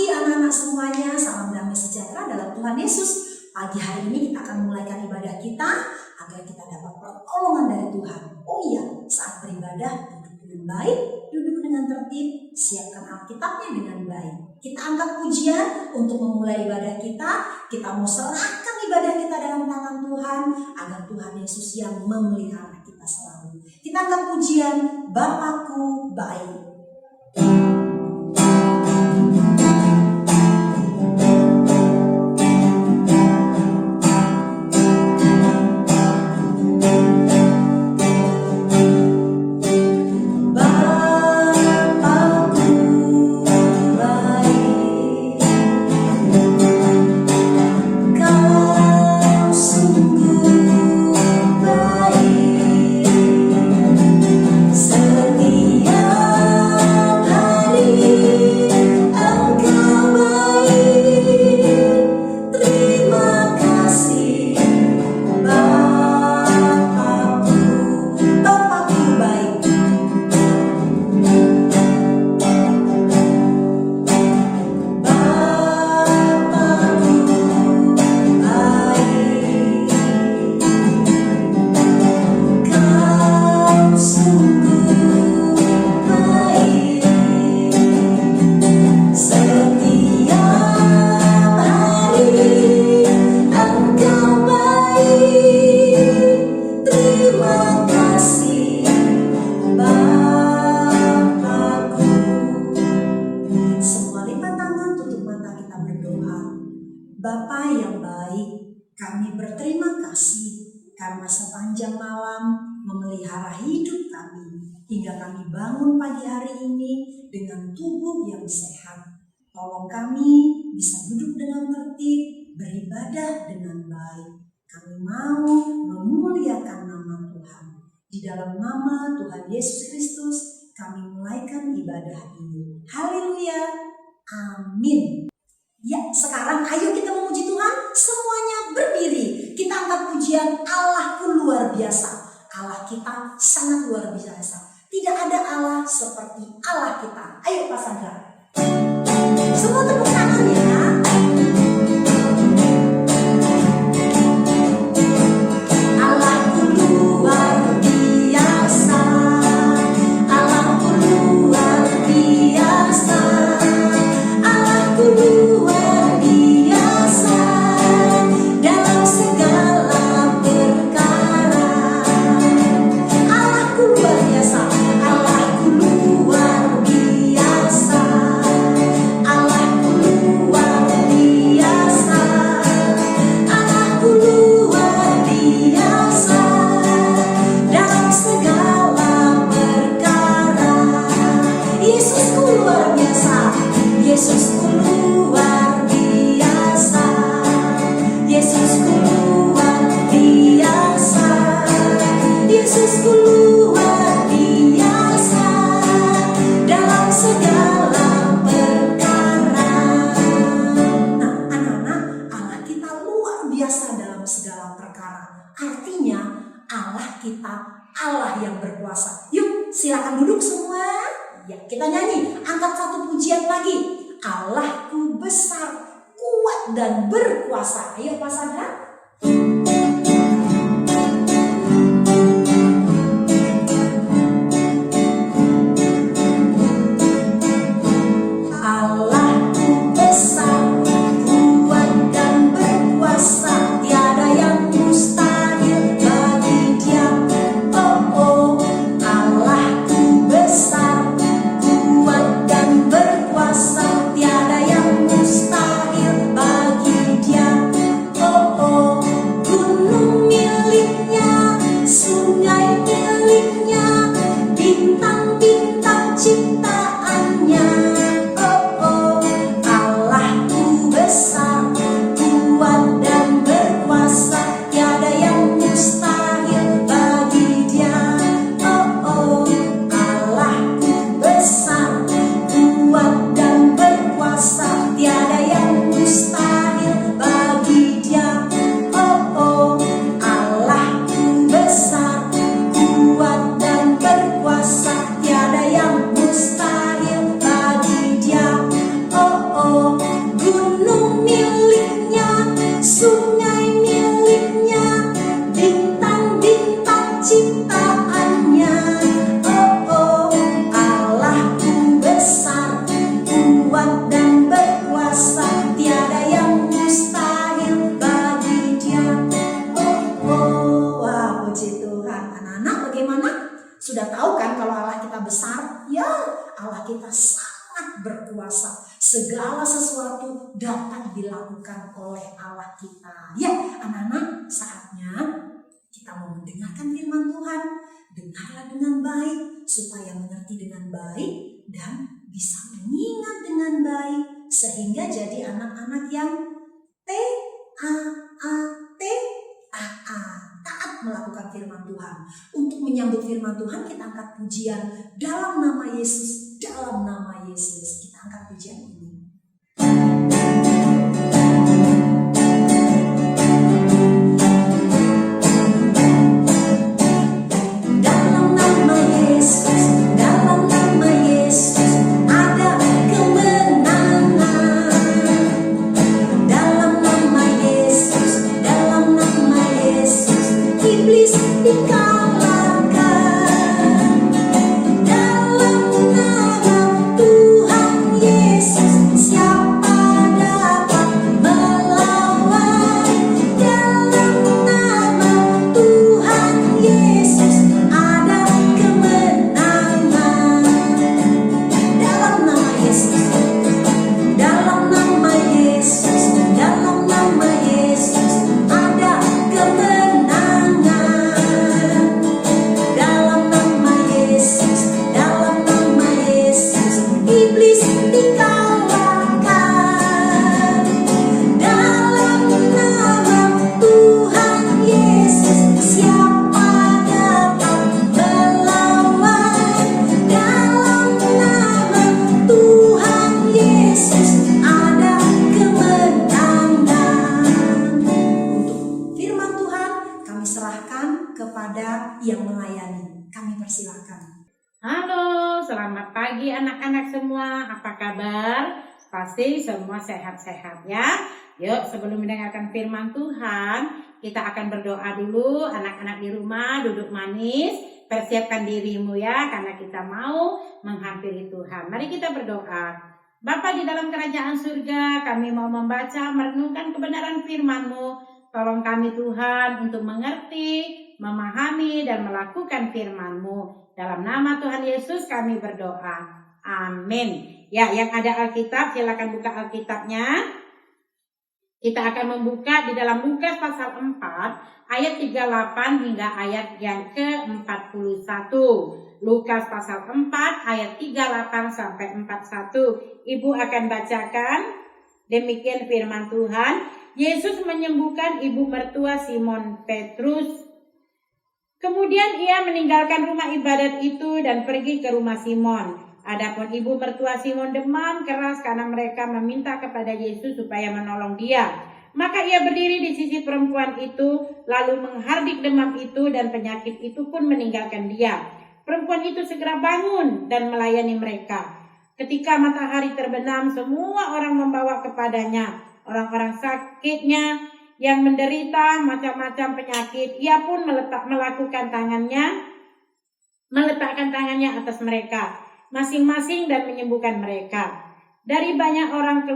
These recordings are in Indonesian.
pagi anak-anak semuanya, salam damai sejahtera dalam Tuhan Yesus. Pagi hari ini kita akan memulaikan ibadah kita agar kita dapat pertolongan dari Tuhan. Oh iya, saat beribadah duduk dengan baik, duduk dengan tertib, siapkan Alkitabnya dengan baik. Kita angkat pujian untuk memulai ibadah kita. Kita mau serahkan ibadah kita dalam tangan Tuhan agar Tuhan Yesus yang memelihara kita selalu. Kita angkat pujian, Bapakku baik. Bapa yang baik, kami berterima kasih karena sepanjang malam memelihara hidup kami hingga kami bangun pagi hari ini dengan tubuh yang sehat. Tolong kami bisa duduk dengan tertib, beribadah dengan baik. Kami mau memuliakan nama Tuhan. Di dalam nama Tuhan Yesus Kristus kami mulaikan ibadah ini. Haleluya, amin. Ya, sekarang ayo kita memuji Tuhan, semuanya berdiri. Kita angkat pujian, Allahku luar biasa. Allah kita sangat luar biasa. Tidak ada Allah seperti Allah kita. Ayo Pak Sandra. Semua tepuk tangan ya. Allah yang berkuasa. Yuk, silakan duduk semua. Ya, kita nyanyi. Angkat satu pujian lagi. Allahku besar, kuat dan berkuasa. Ayo Pak Sandra. Oh sesuatu dapat dilakukan oleh Allah kita. Ya, anak-anak, saatnya kita mau mendengarkan firman Tuhan. Dengarlah dengan baik supaya mengerti dengan baik dan bisa mengingat dengan baik sehingga jadi anak-anak yang T-A-A-T-A-A, taat melakukan firman Tuhan. Untuk menyambut firman Tuhan kita angkat pujian dalam nama Yesus, dalam nama Yesus. Kita angkat pujian ini. Yang melayani, kami persilakan. Halo, selamat pagi anak-anak semua. Apa kabar? Pasti semua sehat-sehat ya. Yuk, sebelum mendengarkan firman Tuhan, kita akan berdoa dulu. Anak-anak di rumah duduk manis, persiapkan dirimu ya, karena kita mau menghampiri Tuhan. Mari kita berdoa. Bapa di dalam kerajaan surga, kami mau membaca, merenungkan kebenaran firman-Mu. Tolong kami Tuhan untuk mengerti, memahami dan melakukan firman-Mu. Dalam nama Tuhan Yesus kami berdoa. Amin. Ya, yang ada Alkitab silakan buka Alkitabnya. Kita akan membuka di dalam Lukas pasal 4 ayat 38 hingga ayat yang ke-41. Lukas pasal 4 ayat 38 sampai 41. Ibu akan bacakan. Demikian firman Tuhan. Yesus menyembuhkan ibu mertua Simon Petrus. Kemudian ia meninggalkan rumah ibadat itu dan pergi ke rumah Simon. Adapun ibu mertua Simon demam keras karena mereka meminta kepada Yesus supaya menolong dia. Maka ia berdiri di sisi perempuan itu, lalu menghardik demam itu dan penyakit itu pun meninggalkan dia. Perempuan itu segera bangun dan melayani mereka. Ketika matahari terbenam, semua orang membawa kepadanya orang-orang sakitnya yang menderita macam-macam penyakit. Ia pun meletakkan tangannya atas mereka masing-masing dan menyembuhkan mereka. Dari banyak orang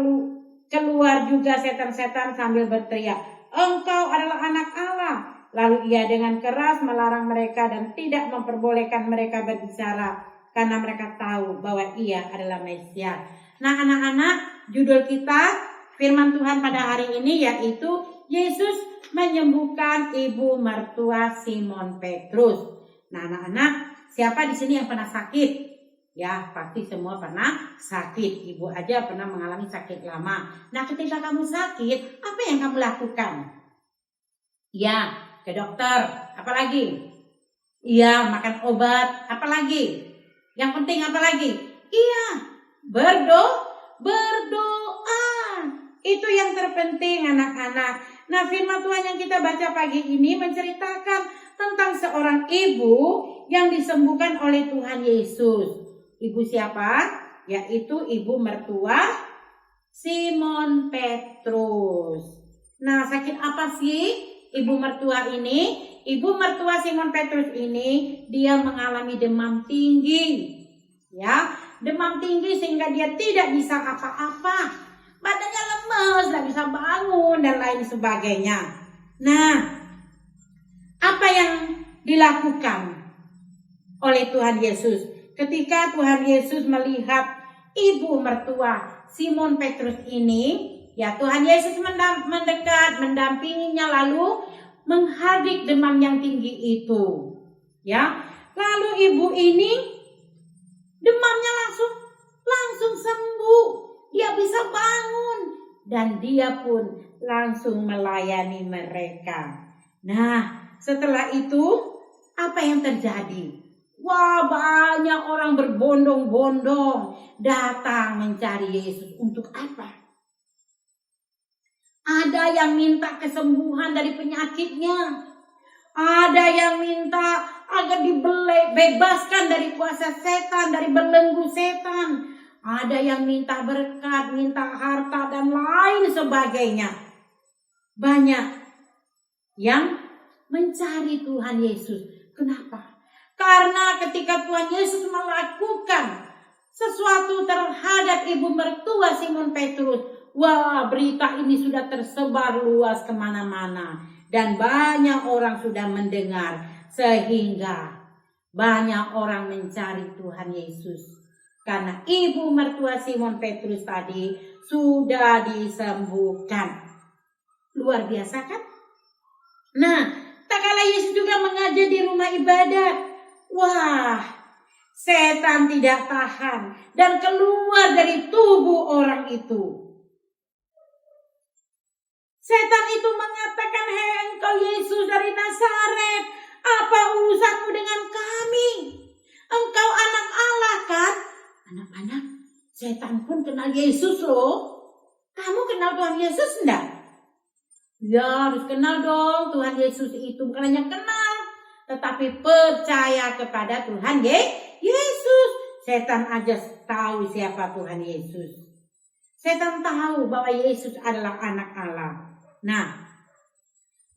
keluar juga setan-setan sambil berteriak, "Engkau adalah anak Allah." Lalu ia dengan keras melarang mereka dan tidak memperbolehkan mereka berbicara karena mereka tahu bahwa ia adalah Mesias. Nah anak-anak, judul kita firman Tuhan pada hari ini yaitu Yesus menyembuhkan ibu mertua Simon Petrus. Nah anak-anak, siapa di sini yang pernah sakit? Ya, pasti semua pernah sakit. Ibu aja pernah mengalami sakit lama. Nah, ketika kamu sakit, apa yang kamu lakukan? Ya, ke dokter. Apalagi? Iya, makan obat. Apalagi? Yang penting apalagi? Iya, berdoa. Itu yang terpenting anak-anak. Nah, firman Tuhan yang kita baca pagi ini menceritakan tentang seorang ibu yang disembuhkan oleh Tuhan Yesus. Ibu siapa? Yaitu ibu mertua Simon Petrus. Nah, sakit apa sih ibu mertua ini? Ibu mertua Simon Petrus ini dia mengalami demam tinggi. Ya, demam tinggi sehingga dia tidak bisa apa-apa. Badannya lemes, tidak bisa bangun dan lain sebagainya. Nah, apa yang dilakukan oleh Tuhan Yesus? Ketika Tuhan Yesus melihat ibu mertua Simon Petrus ini, ya Tuhan Yesus mendekat, mendampinginya, lalu menghardik demam yang tinggi itu. Ya, lalu ibu ini demamnya langsung sembuh. Dia bisa bangun dan dia pun langsung melayani mereka. Nah, setelah itu apa yang terjadi? Wah, banyak orang berbondong-bondong datang mencari Yesus. Untuk apa? Ada yang minta kesembuhan dari penyakitnya. Ada yang minta agar dibebaskan dari kuasa setan, dari belenggu setan. Ada yang minta berkat, minta harta, dan lain sebagainya. Banyak yang mencari Tuhan Yesus. Kenapa? Karena ketika Tuhan Yesus melakukan sesuatu terhadap ibu mertua Simon Petrus, wah, berita ini sudah tersebar luas kemana-mana. Dan banyak orang sudah mendengar. Sehingga banyak orang mencari Tuhan Yesus. Karena ibu mertua Simon Petrus tadi sudah disembuhkan. Luar biasa kan? Nah, tak kala Yesus juga mengajar di rumah ibadat. Wah, setan tidak tahan dan keluar dari tubuh orang itu. Setan itu mengatakan, "Hei engkau Yesus dari Nazaret, apa urusanmu dengan kami? Engkau anak Allah kan?" Anak-anak, setan pun kenal Yesus loh. Kamu kenal Tuhan Yesus enggak? Ya, harus kenal dong. Tuhan Yesus itu bukan hanya kenal, tetapi percaya kepada Tuhan Yesus. Setan aja tahu siapa Tuhan Yesus. Setan tahu bahwa Yesus adalah anak Allah. Nah,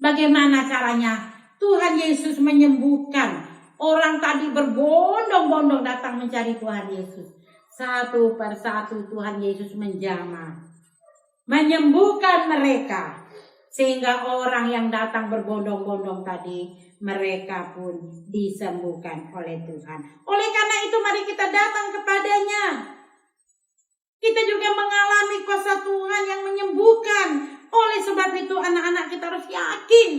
bagaimana caranya Tuhan Yesus menyembuhkan? Orang tadi berbondong-bondong datang mencari Tuhan Yesus. Satu persatu Tuhan Yesus menjamah, menyembuhkan mereka. Sehingga orang yang datang berbondong-bondong tadi, mereka pun disembuhkan oleh Tuhan. Oleh karena itu mari kita datang kepadanya. Kita juga mengalami kuasa Tuhan yang menyembuhkan. Oleh sebab itu anak-anak kita harus yakin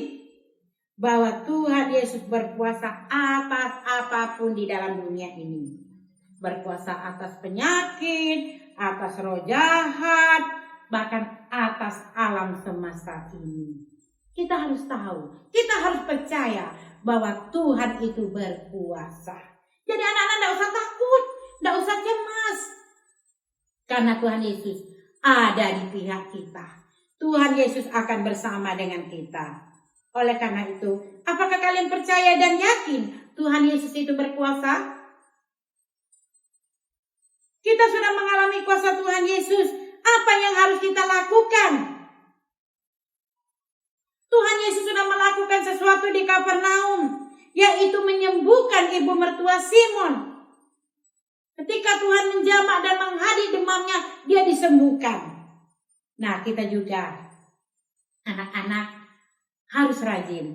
bahwa Tuhan Yesus berkuasa atas apapun di dalam dunia ini. Berkuasa atas penyakit, atas roh jahat, bahkan atas alam semesta ini. Kita harus tahu, kita harus percaya bahwa Tuhan itu berkuasa. Jadi anak-anak tidak usah takut, tidak usah cemas. Karena Tuhan Yesus ada di pihak kita. Tuhan Yesus akan bersama dengan kita. Oleh karena itu, apakah kalian percaya dan yakin Tuhan Yesus itu berkuasa? Kita sudah mengalami kuasa Tuhan Yesus. Apa yang harus kita lakukan? Tuhan Yesus sudah melakukan sesuatu di Kapernaum, yaitu menyembuhkan ibu mertua Simon. Ketika Tuhan menjamak dan menghadik demamnya, dia disembuhkan. Nah, kita juga, anak-anak, harus rajin,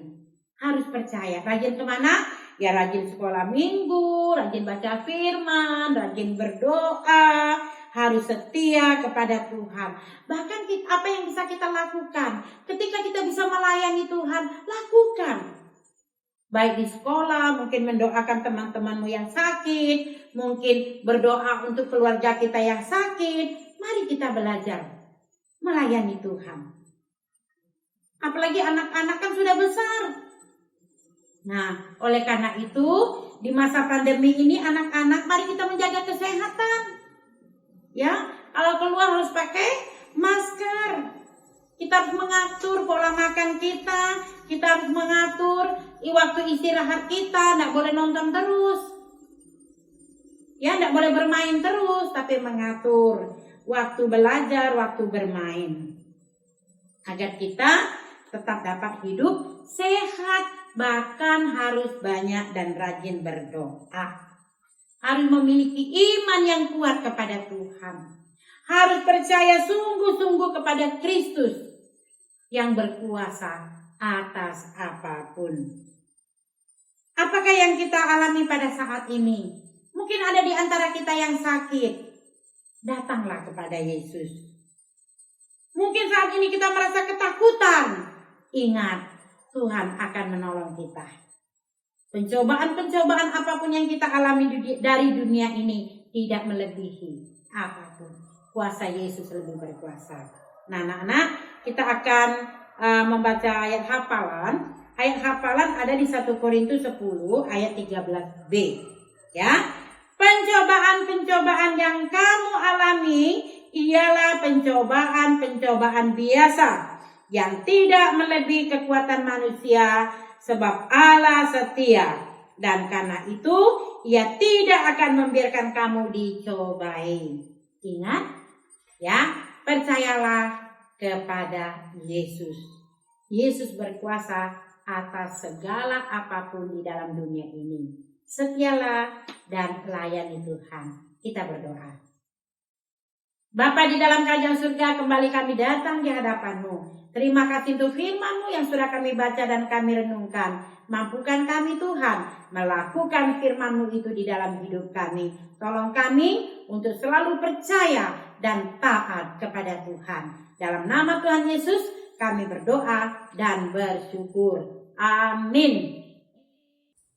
harus percaya. Rajin kemana? Ya rajin sekolah minggu, rajin baca firman, rajin berdoa, harus setia kepada Tuhan. Bahkan apa yang bisa kita lakukan ketika kita bisa melayani Tuhan, lakukan. Baik di sekolah, mungkin mendoakan teman-temanmu yang sakit, mungkin berdoa untuk keluarga kita yang sakit. Mari kita belajar melayani Tuhan. Apalagi anak-anak kan sudah besar. Nah, oleh karena itu, di masa pandemi ini anak-anak mari kita menjaga kesehatan. Ya, kalau keluar harus pakai masker. Kita harus mengatur pola makan kita. Kita harus mengatur waktu istirahat kita. Tidak boleh nonton terus. Ya, tidak boleh bermain terus. Tapi mengatur waktu belajar, waktu bermain. Agar kita tetap dapat hidup sehat. Bahkan harus banyak dan rajin berdoa. Harus memiliki iman yang kuat kepada Tuhan. Harus percaya sungguh-sungguh kepada Kristus yang berkuasa atas apapun. Apakah yang kita alami pada saat ini? Mungkin ada di antara kita yang sakit. datanglah kepada Yesus. Mungkin saat ini kita merasa ketakutan. Ingat, Tuhan akan menolong kita. Pencobaan-pencobaan apapun yang kita alami dari dunia ini tidak melebihi apapun. Kuasa Yesus lebih berkuasa. Nah, anak-anak, kita akan membaca ayat hafalan. Ayat hafalan ada di 1 Korintus 10 ayat 13b. Ya. Pencobaan-pencobaan yang kamu alami ialah pencobaan-pencobaan biasa yang tidak melebihi kekuatan manusia, sebab Allah setia, dan karena itu Ia tidak akan membiarkan kamu dicobai. Ingat ya, percayalah kepada Yesus. Yesus berkuasa atas segala apapun di dalam dunia ini. Setialah dan layani Tuhan. Kita berdoa. Bapa di dalam kerajaan surga, kembali kami datang di hadapan-Mu. Terima kasih untuk firman-Mu yang sudah kami baca dan kami renungkan. Mampukan kami Tuhan melakukan firman-Mu itu di dalam hidup kami. Tolong kami untuk selalu percaya dan taat kepada Tuhan. Dalam nama Tuhan Yesus kami berdoa dan bersyukur. Amin.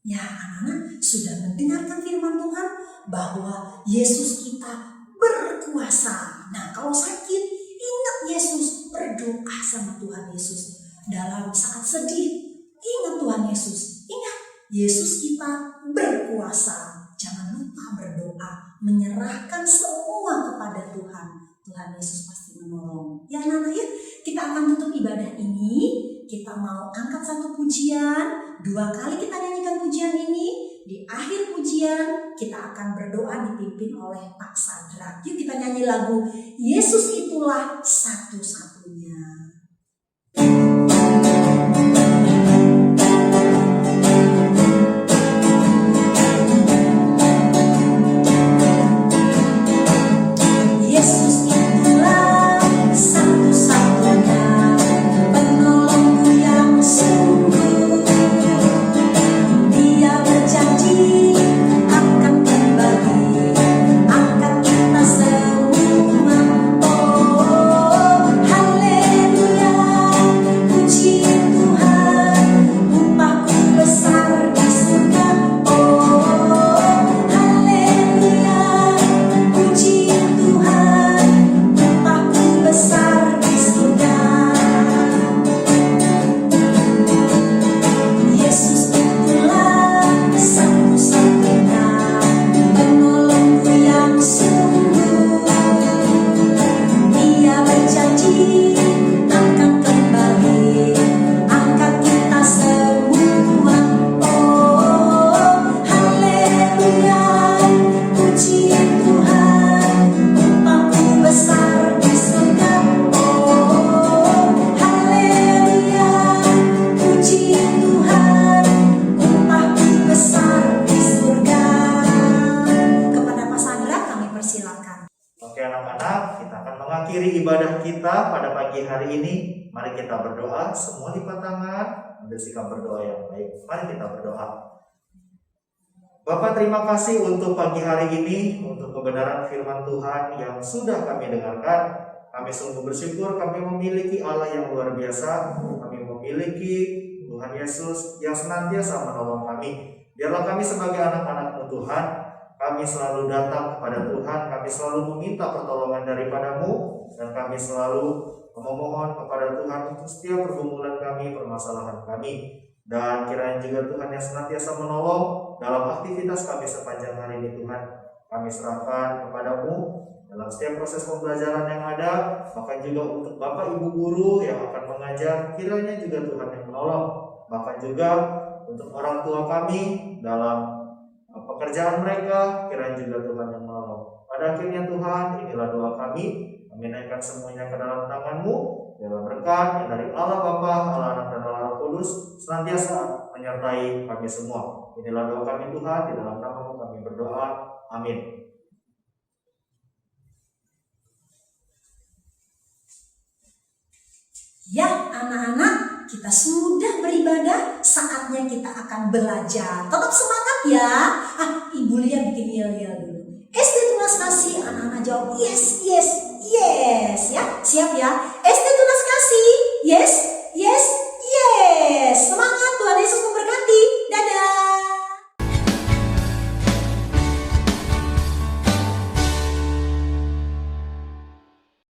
Ya, anak-anak sudah mendengarkan firman Tuhan bahwa Yesus kita berkuasa. Nah, kalau sakit, ingat Yesus, berdoa sama Tuhan Yesus. Dalam saat sedih, ingat Tuhan Yesus. Ingat, Yesus kita berkuasa. Jangan lupa berdoa, menyerahkan semua kepada Tuhan. Tuhan Yesus pasti menolong. Ya, anak-anak, ya, kita akan tutup ibadah ini. Kita mau angkat satu pujian. 2 kali kita nyanyikan pujian ini. Di akhir pujian kita akan berdoa dipimpin oleh Pak Sadrak. Yuk kita nyanyi lagu Yesus Itulah Satu-Satunya. Ibadah kita pada pagi hari ini, mari kita berdoa. Semua lipat tangan, ambil sikap berdoa yang baik. Mari kita berdoa. Bapak, terima kasih untuk pagi hari ini, untuk kebenaran firman Tuhan yang sudah kami dengarkan. Kami sungguh bersyukur kami memiliki Allah yang luar biasa. Kami memiliki Tuhan Yesus yang senantiasa menolong kami. Biarlah kami sebagai anak-anak-Mu Tuhan, kami selalu datang kepada Tuhan, kami selalu meminta pertolongan daripada-Mu, dan kami selalu memohon kepada Tuhan untuk setiap pergumulan kami, permasalahan kami. Dan kiranya juga Tuhan yang senantiasa menolong dalam aktivitas kami sepanjang hari ini Tuhan. Kami serahkan kepada-Mu dalam setiap proses pembelajaran yang ada, bahkan juga untuk Bapak Ibu Guru yang akan mengajar, kiranya juga Tuhan yang menolong. Bahkan juga untuk orang tua kami dalam pekerjaan mereka, kiranya juga Tuhan yang menolong. Pada akhirnya Tuhan, inilah doa kami. Kami naikkan semuanya ke dalam tangan-Mu, dalam berkat yang dari Allah Bapa, Allah Anak dan Allah Roh Kudus senantiasa menyertai kami semua. Inilah doa kami Tuhan, di dalam nama-Mu kami berdoa. Amin. Ya, anak-anak, kita sudah beribadah, saatnya kita akan belajar. Tetap semangat ya. Ibu Lia bikin yel-yel dulu. SD Tunas Kasih, anak-anak jawab yes, yes, yes ya. Siap ya? SD tunas kasih. Yes,